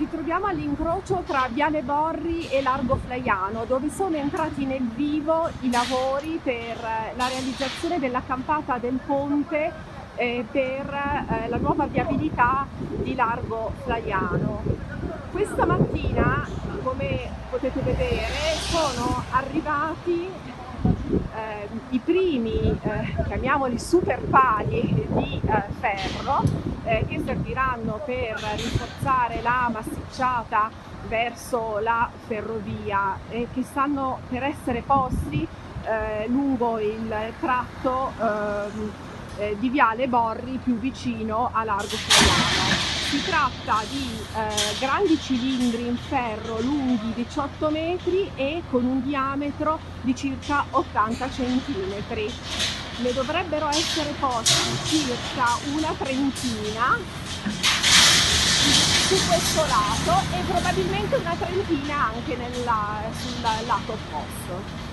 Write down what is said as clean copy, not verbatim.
Ci troviamo all'incrocio tra Viale Borri e Largo Flaiano, dove sono entrati nel vivo i lavori per la realizzazione della campata del ponte per la nuova viabilità di Largo Flaiano. Questa mattina, come potete vedere, sono arrivati i primi, chiamiamoli super pali di ferro che serviranno per rinforzare la massicciata verso la ferrovia e che stanno per essere posti lungo il tratto di Viale Borri più vicino a Largo Flaiano. Si tratta di grandi cilindri in ferro lunghi 18 metri e con un diametro di circa 80 centimetri. Ne dovrebbero essere posti circa una trentina su questo lato e probabilmente una trentina anche sul lato opposto.